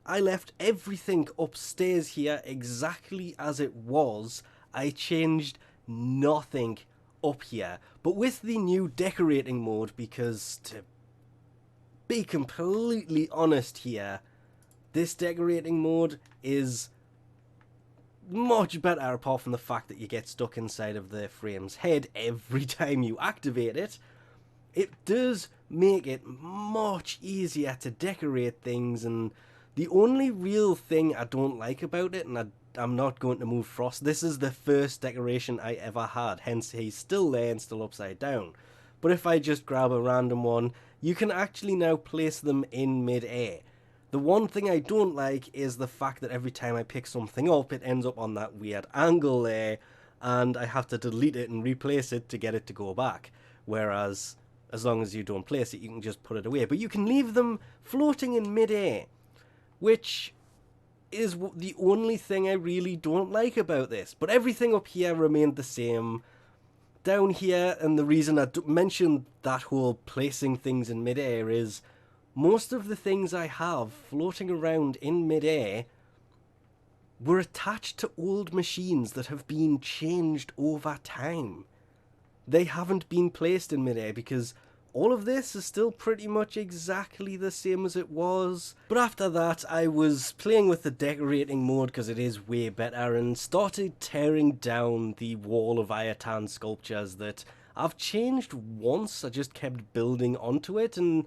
I left everything upstairs here exactly as it was. I changed nothing up here. But with the new decorating mode, because to be completely honest here, this decorating mode is much better apart from the fact that you get stuck inside of the frame's head every time you activate it. It does make it much easier to decorate things, and the only real thing I don't like about it, and I'm not going to move Frost, this is the first decoration I ever had, hence he's still there and still upside down. But if I just grab a random one, you can actually now place them in mid-air. The one thing I don't like is the fact that every time I pick something up, it ends up on that weird angle there, and I have to delete it and replace it to get it to go back. Whereas, as long as you don't place it, you can just put it away. But you can leave them floating in mid-air, which is the only thing I really don't like about this. But everything up here remained the same. Down here, and the reason I mentioned that whole placing things in mid-air is most of the things I have floating around in mid-air were attached to old machines that have been changed over time. They haven't been placed in mid-air because all of this is still pretty much exactly the same as it was. But after that, I was playing with the decorating mode because it is way better and started tearing down the wall of Ayatan sculptures that I've changed once. I just kept building onto it, and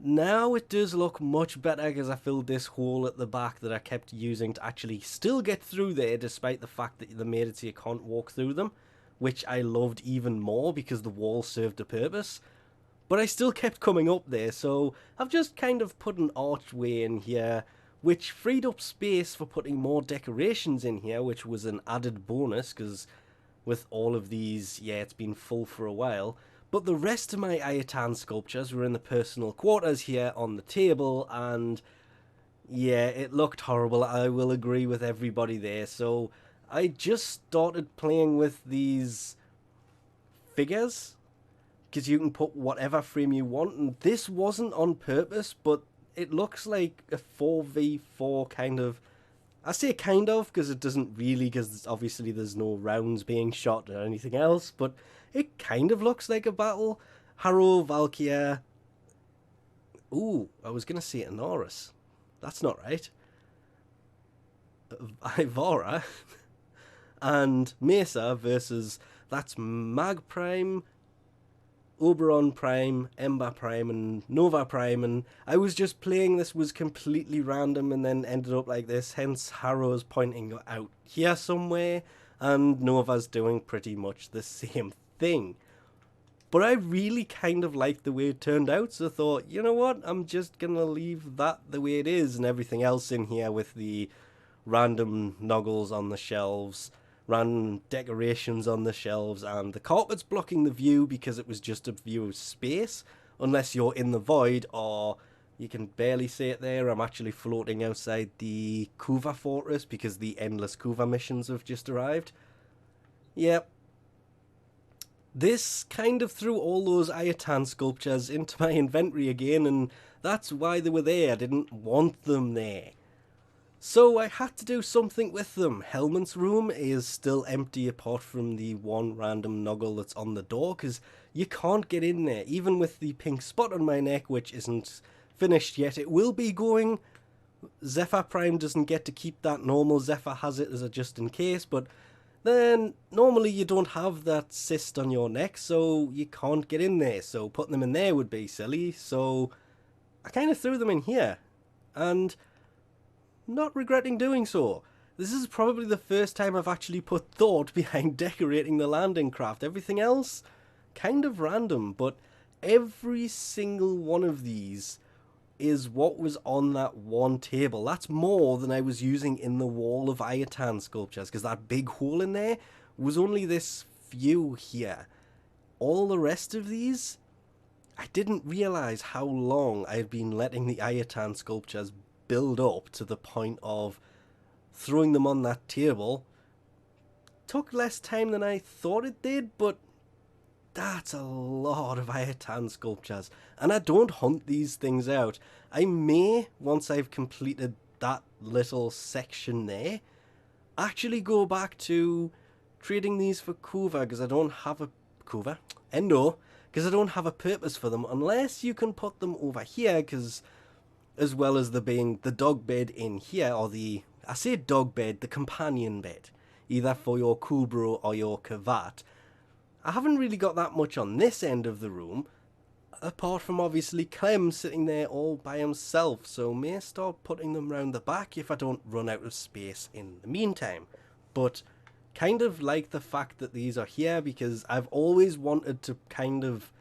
now it does look much better because I filled this hole at the back that I kept using to actually still get through there, despite the fact that they made it so you can't walk through them, which I loved even more because the wall served a purpose. But I still kept coming up there, so I've just kind of put an archway in here, which freed up space for putting more decorations in here, which was an added bonus, because with all of these, yeah, it's been full for a while. But the rest of my Ayatan sculptures were in the personal quarters here on the table, and yeah, it looked horrible. I will agree with everybody there. So I just started playing with these figures, because you can put whatever frame you want, and this wasn't on purpose, but it looks like a 4v4 kind of. I say kind of because it doesn't really, because obviously there's no rounds being shot or anything else, but it kind of looks like a battle. Harrow, Valkyria. Ooh, I was going to say Anaris. That's not right. Ivora and Mesa versus, that's Mag Prime, Oberon Prime, Ember Prime, and Nova Prime, and I was just playing this was completely random and then ended up like this, hence Harrow's pointing out here somewhere, and Nova's doing pretty much the same thing. But I really kind of liked the way it turned out, so I thought, you know what, I'm just gonna leave that the way it is, and everything else in here with the random noggles on the shelves, random decorations on the shelves, and the carpet's blocking the view because it was just a view of space, unless you're in the void, or you can barely see it there. I'm actually floating outside the Kuva fortress because the endless Kuva missions have just arrived. Yep. This kind of threw all those Ayatan sculptures into my inventory again, and that's why they were there. I didn't want them there. So I had to do something with them. Helmut's room is still empty apart from the one random noggle that's on the door, because you can't get in there, even with the pink spot on my neck, which isn't finished yet. It will be going. Zephyr Prime doesn't get to keep that. Normal Zephyr has it as a just in case, but then normally you don't have that cyst on your neck, so you can't get in there. So putting them in there would be silly, so I kind of threw them in here, and not regretting doing so. This is probably the first time I've actually put thought behind decorating the landing craft. Everything else, kind of random, but every single one of these is what was on that one table. That's more than I was using in the wall of Ayatan sculptures, because that big hole in there was only this few here. All the rest of these, I didn't realise how long I'd been letting the Ayatan sculptures build up to the point of throwing them on that table. Took less time than I thought it did, but that's a lot of Ayatan sculptures, and I don't hunt these things out. I may, once I've completed that little section there, actually go back to trading these for cover, because I don't have a cover. Endo, because I don't have a purpose for them, unless you can put them over here, because as well as there being the dog bed in here, or I say dog bed, the companion bed, either for your Kubro or your Kavat, I haven't really got that much on this end of the room, apart from obviously Clem sitting there all by himself, so may start putting them round the back if I don't run out of space in the meantime. But kind of like the fact that these are here, because I've always wanted to kind of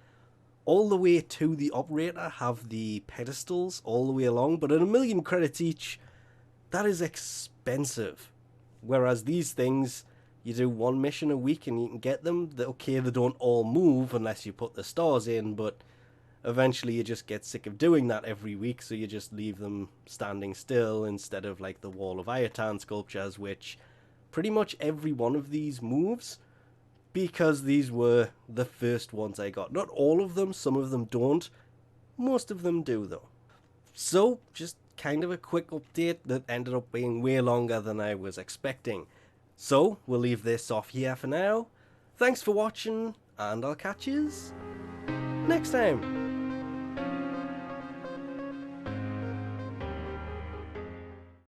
all the way to the operator have the pedestals all the way along, but at 1,000,000 credits each, that is expensive. Whereas these things, you do one mission a week and you can get them. Okay, they don't all move unless you put the stars in, but eventually you just get sick of doing that every week, so you just leave them standing still instead of like the Wall of Ayatan sculptures, which pretty much every one of these moves, because these were the first ones I got. Not all of them, some of them don't. Most of them do though. So, just kind of a quick update that ended up being way longer than I was expecting. So, we'll leave this off here for now. Thanks for watching, and I'll catch yous next time.